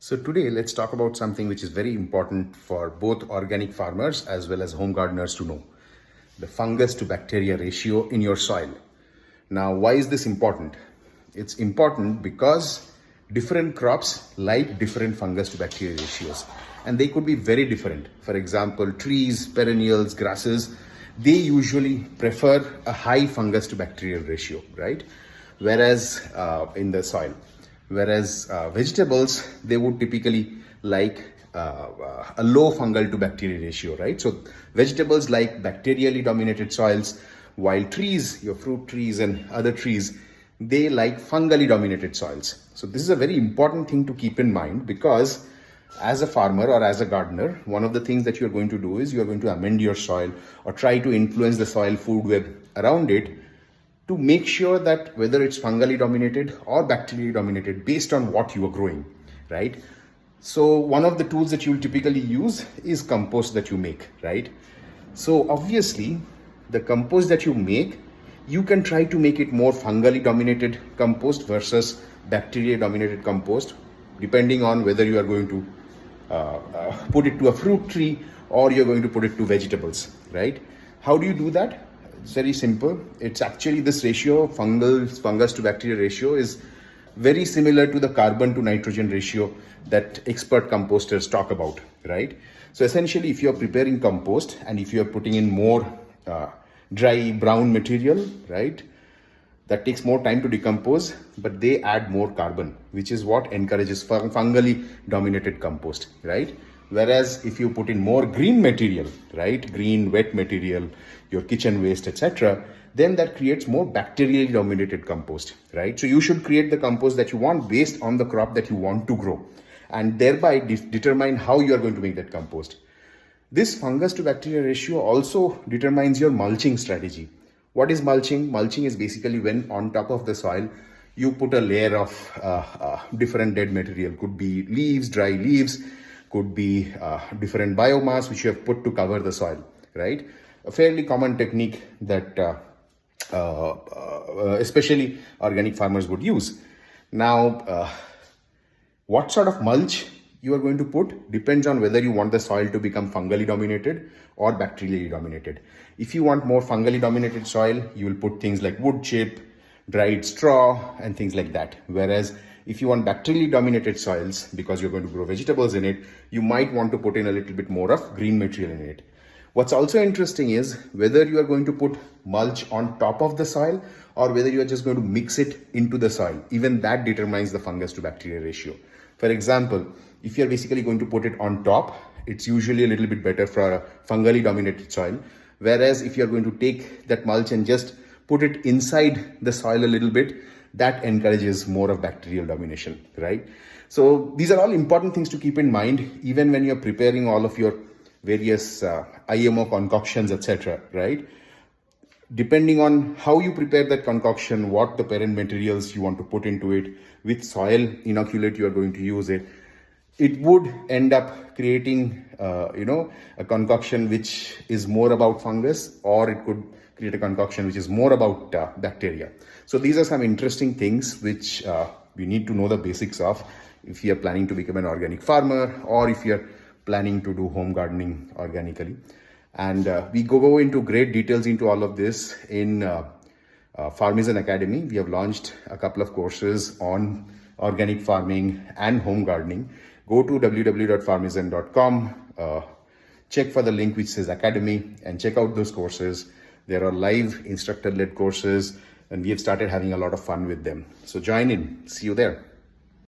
So today let's talk about something which is very important for both organic farmers as well as home gardeners to know. The fungus to bacteria ratio in your soil. Now, why is this important? It's important because different crops like different fungus to bacteria ratios, and they could be very different. For example, trees, perennials, grasses, they usually prefer a high fungus to bacterial ratio, right? Whereas in the soil. Whereas vegetables, they would typically like a low fungal to bacterial ratio, right? So vegetables like bacterially dominated soils, while trees, your fruit trees and other trees, they like fungally dominated soils. So this is a very important thing to keep in mind, because as a farmer or as a gardener, one of the things that you're going to do is you're going to amend your soil or try to influence the soil food web around it to make sure that whether it's fungally dominated or bacterially dominated based on what you are growing, right? So one of the tools that you'll typically use is compost that you make, right? So obviously the compost that you make, you can try to make it more fungally dominated compost versus bacteria dominated compost, depending on whether you are going to put it to a fruit tree or you're going to put it to vegetables, right? How do you do that? It's very simple. It's actually this ratio, fungus to bacteria ratio, is very similar to the carbon to nitrogen ratio that expert composters talk about, right? So essentially, if you're preparing compost and if you're putting in more dry brown material, right, that takes more time to decompose, but they add more carbon, which is what encourages fungally dominated compost, right? Whereas if you put in more green material, right, green wet material, your kitchen waste, etc., then that creates more bacterially dominated compost, right? So you should create the compost that you want based on the crop that you want to grow, and thereby determine how you are going to make that compost. This fungus to bacteria ratio also determines your mulching strategy. What is mulching? Mulching is basically when on top of the soil, you put a layer of different dead material. Could be leaves, dry leaves, could be different biomass which you have put to cover the soil, right? A fairly common technique that especially organic farmers would use. Now, what sort of mulch you are going to put depends on whether you want the soil to become fungally dominated or bacterially dominated. If you want more fungally dominated soil, you will put things like wood chip, dried straw, and things like that. Whereas if you want bacterially dominated soils, because you're going to grow vegetables in it, you might want to put in a little bit more of green material in it. What's also interesting is whether you are going to put mulch on top of the soil or whether you are just going to mix it into the soil. Even that determines the fungus to bacteria ratio. For example, if you're basically going to put it on top, it's usually a little bit better for a fungally dominated soil. Whereas if you're going to take that mulch and just put it inside the soil a little bit, that encourages more of bacterial domination, right? So these are all important things to keep in mind, even when you're preparing all of your various IMO concoctions, etc., right? Depending on how you prepare that concoction, what the parent materials you want to put into it, which soil inoculate you are going to use it would end up creating, a concoction which is more about fungus, or it could create a concoction which is more about bacteria. So these are some interesting things which we need to know the basics of if you are planning to become an organic farmer or if you're planning to do home gardening organically. And we go into great details into all of this in Farmizan Academy. We have launched a couple of courses on organic farming and home gardening. Go to www.farmizan.com, check for the link which says Academy and check out those courses. There are live instructor-led courses and we have started having a lot of fun with them. So join in. See you there.